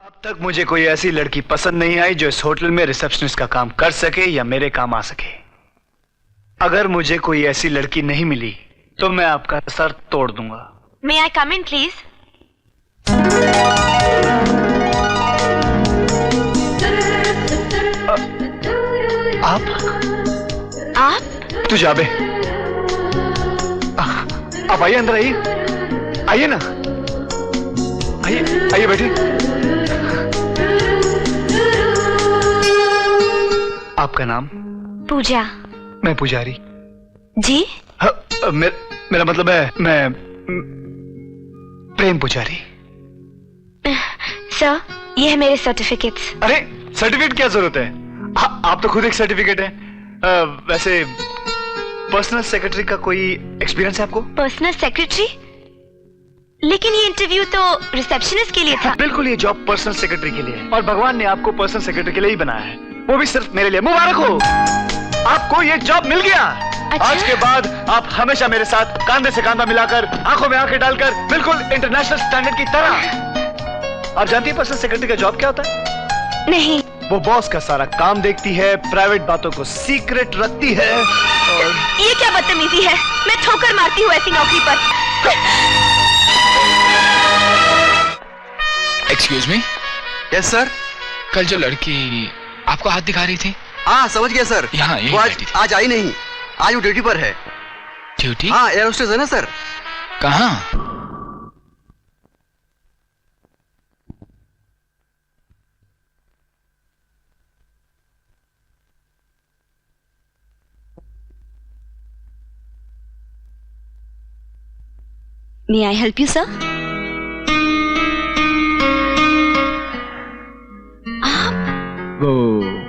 अब तक मुझे कोई ऐसी लड़की पसंद नहीं आई जो इस होटल में रिसेप्शनिस्ट का काम कर सके या मेरे काम आ सके। अगर मुझे कोई ऐसी लड़की नहीं मिली तो मैं आपका सर तोड़ दूंगा। May I come in, please? आप? तू जाबे। आप आइए, अंदर आइए। आइए ना, आइए आइए, बैठिए। आपका नाम? पूजा। मैं पुजारी। जी? मेरा मतलब है मैं प्रेम पुजारी। सर, ये है मेरे सर्टिफिकेट्स। अरे सर्टिफिकेट क्या जरूरत है? आप तो खुद एक सर्टिफिकेट है। वैसे पर्सनल सेक्रेटरी का कोई एक्सपीरियंस है आपको? Personal secretary? लेकिन ये इंटरव्यू तो रिसेप्शनिस्ट के लिए था। बिल्कुल, ये जॉब पर्सनल सेक्रेटरी के लिए है और भगवान ने आपको पर्सनल सेक्रेटरी के लिए ही बनाया है, वो भी सिर्फ मेरे लिए। मुबारक हो, आपको ये जॉब मिल गया। अच्छा? आज के बाद आप हमेशा मेरे साथ कांधे से कांधा मिलाकर, आंखों में आंखें डालकर, बिल्कुल इंटरनेशनल स्टैंडर्ड की तरह। आप जानती है पर्सनल सेक्रेटरी का जॉब क्या होता है? नहीं। वो बॉस का सारा काम देखती है, प्राइवेट बातों को सीक्रेट रखती है और... ये क्या बदतमीजी है? मैं ठोकर मारती हूँ ऐसी नौकरी पर। Excuse me. Yes sir. कल जो लड़की आपको हाथ दिखा रही थी? हाँ समझ गया सर। यहाँ वो आज आई नहीं, आज वो ड्यूटी पर है। ड्यूटी? हाँ, एयर होस्टेस है ना सर। कहाँ? May I help you, sir?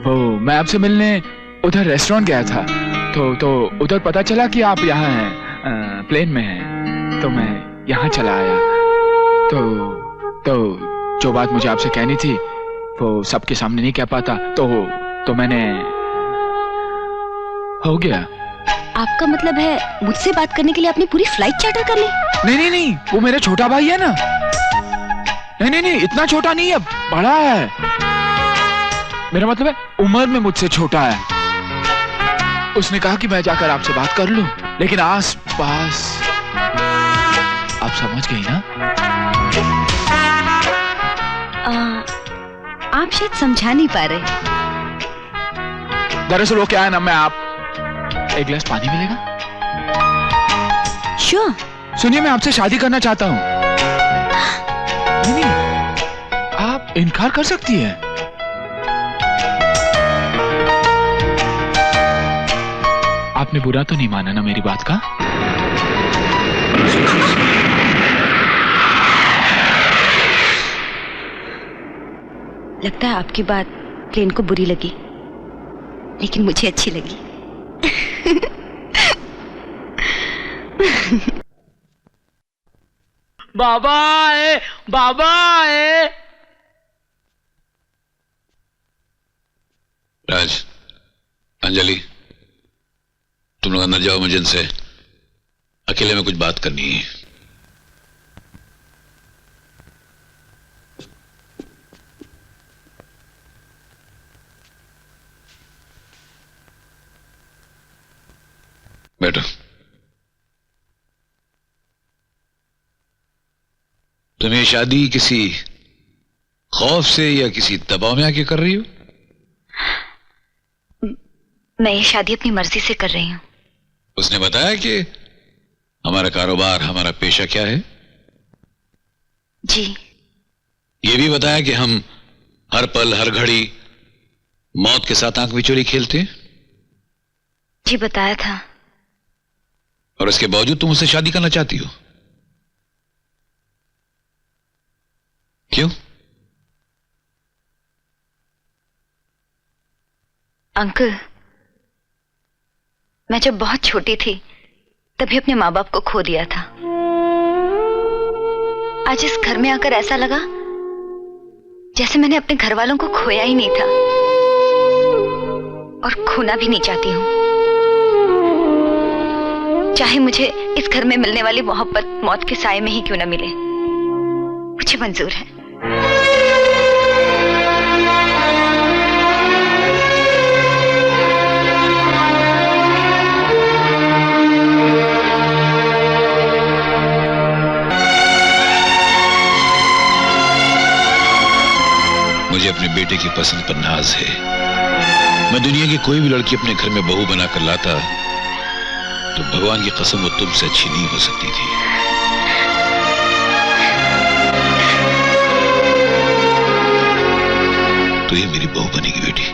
वो मैं आपसे मिलने उधर रेस्टोरेंट गया था, तो उधर पता चला कि आप यहाँ हैं, प्लेन में हैं, तो मैं यहाँ चला आया। तो जो बात मुझे आपसे कहनी थी वो सबके सामने नहीं कह पाता, तो मैंने हो गया। आपका मतलब है मुझसे बात करने के लिए आपने पूरी फ्लाइट चार्टर कर ली? नहीं, वो मेरा छोटा भाई है ना। नहीं, इतना छोटा नहीं है, बड़ा है। मेरा मतलब है उम्र में मुझसे छोटा है। उसने कहा कि मैं जाकर आपसे बात कर लूं, लेकिन आस पास आप समझ गई ना? आप शायद समझा नहीं पा रहे। दरअसल वो क्या है ना, मैं आप एक गिलास पानी मिलेगा? श्योर। सुनिए, मैं आपसे शादी करना चाहता हूँ। नहीं, आप इनकार कर सकती हैं। आपने बुरा तो नहीं माना ना मेरी बात का? लगता है आपकी बात प्लेन को बुरी लगी, लेकिन मुझे अच्छी लगी। बाबा आए, बाबा आए। राज, अंजलि, तुम लोग अंदर जाओ, मुझे इनसे अकेले में कुछ बात करनी है। बैठो। तुम ये शादी किसी खौफ से या किसी दबाव में आके कर रही हो? मैं ये शादी अपनी मर्जी से कर रही हूँ। उसने बताया कि हमारा कारोबार, हमारा पेशा क्या है? जी। ये भी बताया कि हम हर पल हर घड़ी मौत के साथ आंख बिचौली खेलते हैं? जी बताया था। और इसके बावजूद तुम उससे शादी करना चाहती हो? क्यों? अंकल, मैं जब बहुत छोटी थी तभी अपने माँ बाप को खो दिया था। आज इस घर में आकर ऐसा लगा जैसे मैंने अपने घर वालों को खोया ही नहीं था, और खोना भी नहीं चाहती हूँ। चाहे मुझे इस घर में मिलने वाली मोहब्बत मौत के साए में ही क्यों न मिले, मुझे मंजूर है। मुझे अपने बेटे की पसंद पर नाज है। मैं दुनिया की कोई भी लड़की अपने घर में बहू बनाकर लाता तो भगवान की कसम वो तुमसे अच्छी नहीं हो सकती थी। तो ये मेरी बहू बनेगी बेटी।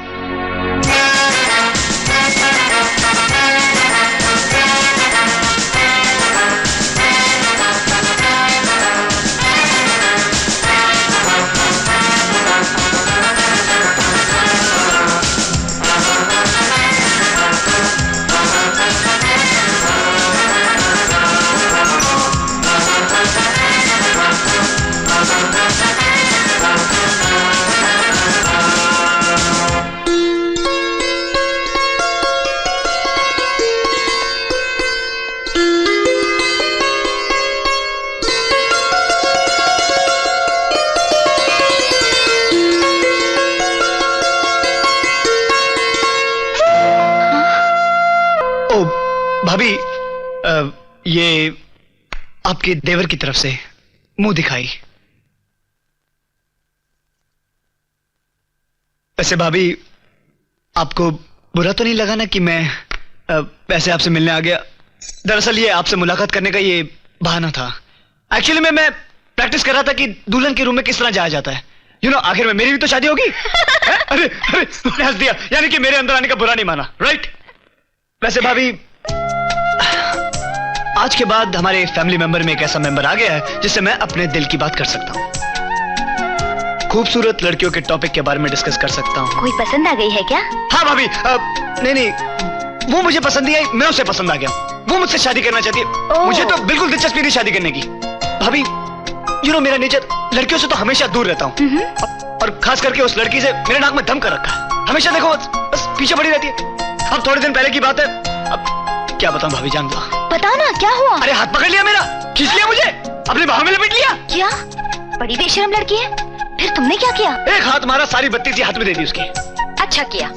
भाभी, ये आपके देवर की तरफ से मुंह दिखाई। वैसे भाभी, आपको बुरा तो नहीं लगा ना कि मैं वैसे आपसे मिलने आ गया? दरअसल ये आपसे मुलाकात करने का ये बहाना था। एक्चुअली मैं प्रैक्टिस कर रहा था कि दुल्हन के रूम में किस तरह जाया जाता है। आखिर में मेरी भी तो शादी होगी। अरे मैंने हंस दिया, यानी कि मेरे अंदर आने का बुरा नहीं माना, राइट? वैसे भाभी, आज के बाद हमारे फैमिली मेंबर में एक ऐसा मेंबर आ गया है जिससे मैं अपने दिल की बात कर सकता हूँ। खूबसूरत लड़कियों के टॉपिक के बारे में डिस्कस कर सकता हूँ। कोई पसंद आ गई है क्या? हाँ भाभी, नहीं, वो मुझे पसंद नहीं आई, मैं उसे पसंद आ गया। वो मुझसे शादी करना चाहती है। मुझे तो बिल्कुल दिलचस्पी नहीं शादी करने की। भाभी, मेरा नेचर लड़कियों से तो हमेशा दूर रहता हूँ, और खास करके उस लड़की से मेरे नाक में दम कर रखा है। हमेशा देखो बस पीछे पड़ी रहती है। अब थोड़े दिन पहले की बात है, अब क्या बताऊं भाभी, जान दो। बताओ ना, क्या हुआ? अरे हाथ पकड़ लिया मेरा, खींच लिया मुझे, अपने बाहों में लपेट लिया। क्या? बड़ी बेशर्म लड़की है। फिर तुमने क्या किया? एक हाथ मारा, सारी बत्ती हाथ में दे दी उसकी। अच्छा किया।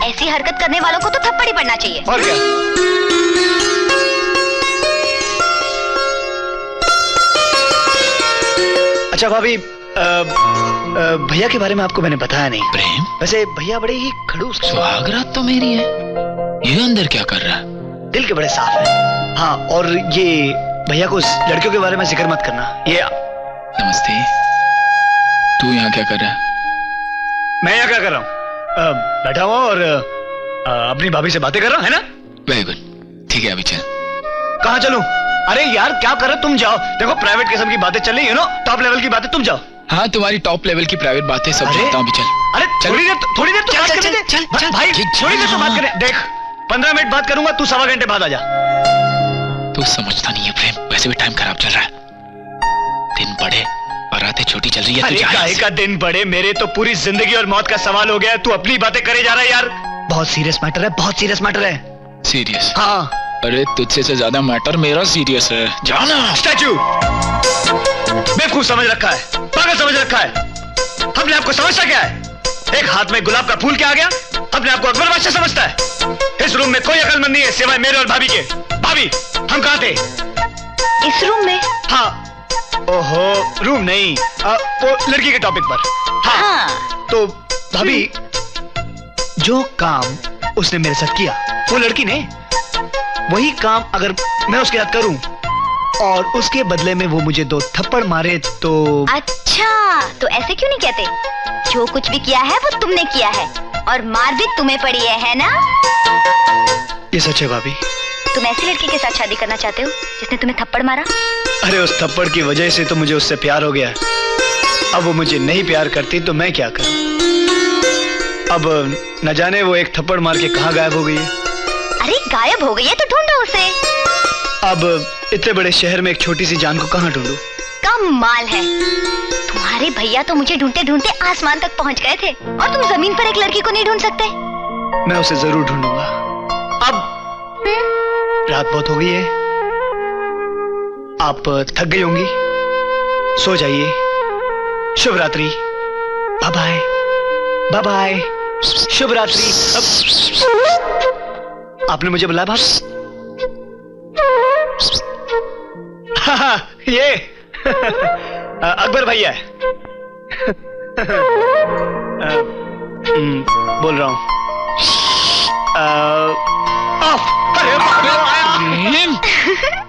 ऐसी हरकत करने वालों को तो थप्पड़ ही पड़ना चाहिए। और क्या? अच्छा भाभी, भैया के बारे में आपको मैंने बताया नहीं। प्रेम, वैसे भैया बड़े ही खड़ूस। सुहागरात तो मेरी है, ये अंदर क्या कर रहा है? दिल के बड़े साफ है। हाँ, और ये भैया को लड़कियों के बारे में जिक्र मत करना। ये नमस्ते। तू यहाँ क्या कर रहा है? मैं यहाँ क्या कर रहा हूँ? बैठा हुआ और अपनी भाभी से बातें कर रहा हूँ, है ना? वेरी गुड, ठीक है, अभी चल। कहाँ चलूं? अरे यार क्या कर रहे, तुम जाओ। देखो प्राइवेट किस्म की बातें चल रही है, टॉप लेवल की बातें, तुम जाओ। हाँ, तुम्हारी टॉप लेवल की प्राइवेट बातें सब जानता हूँ, अभी चल। अरे थोड़ी देर तो बात करने दे भाई, थोड़ी देर तो बात करें। देख, 15 मिनट बात करूंगा, तू 1.25 घंटे बाद आ जा। तू समझता नहीं है प्रेम, वैसे भी टाइम खराब चल रहा है। दिन बड़े और रातें छोटी चल रही है। अरे काहे का दिन बड़े, मेरे तो पूरी जिंदगी और मौत का सवाल हो गया है। तू अपनी बातें करे जा रहा है यार। बहुत सीरियस मैटर है, बहुत सीरियस मैटर है। सीरियस? हाँ। अरे तुझसे से ज्यादा मैटर मेरा सीरियस है, जाना। स्टैचू बेवकूफ समझ रखा है, पागल समझ रखा है। अपने आपको समझता क्या है? एक हाथ में गुलाब का फूल क्या आ गया? अपने आपको अकबर बादशाह समझता है। इस रूम में कोई अकलमंद नहीं है सिवाय मेरे और भाभी के। भाभी, हम कहाँ थे? इस रूम में? हाँ। ओहो, रूम नहीं, वो लड़की के टॉपिक पर। हाँ। तो भाभी, जो काम उसने मेरे साथ किया, वो लड़की ने, वही काम अगर मैं उसके साथ करूं और उसके बदले में वो मुझे 2 थप्पड़ मारे तो। अच्छा, तो ऐसे क्यों नहीं कहते? जो कुछ भी किया है वो तुमने किया है, और मार भी तुम्हें पड़ी है ना? ये सच है भाभी। तुम ऐसी लड़की के साथ शादी करना चाहते हो जिसने तुम्हें थप्पड़ मारा? अरे उस थप्पड़ की वजह से तो मुझे उससे प्यार हो गया। अब वो मुझे नहीं प्यार करती तो मैं क्या करूं? अब न जाने वो एक थप्पड़ मार के कहाँ गायब हो गई है। अरे गायब हो गई है तो ढूंढो उसे। अब इतने बड़े शहर में एक छोटी सी जान को कहाँ ढूंढूं? कमाल है, तुम्हारे भैया तो मुझे ढूंढते ढूंढते आसमान तक पहुंच गए थे, और तुम जमीन पर एक लड़की को नहीं ढूंढ सकते? मैं उसे जरूर ढूंढूंगा। अब रात बहुत हो गई है, आप थक गई होंगी, सो जाइए। शुभ रात्रि। बाय बाय, बाय बाय, शुभ रात्रि। आपने मुझे बुलाया भाभी? हाँ, ये अकबर भैया है। बोल रहा हूँ। ऑफ। अरे बाप रे, आया।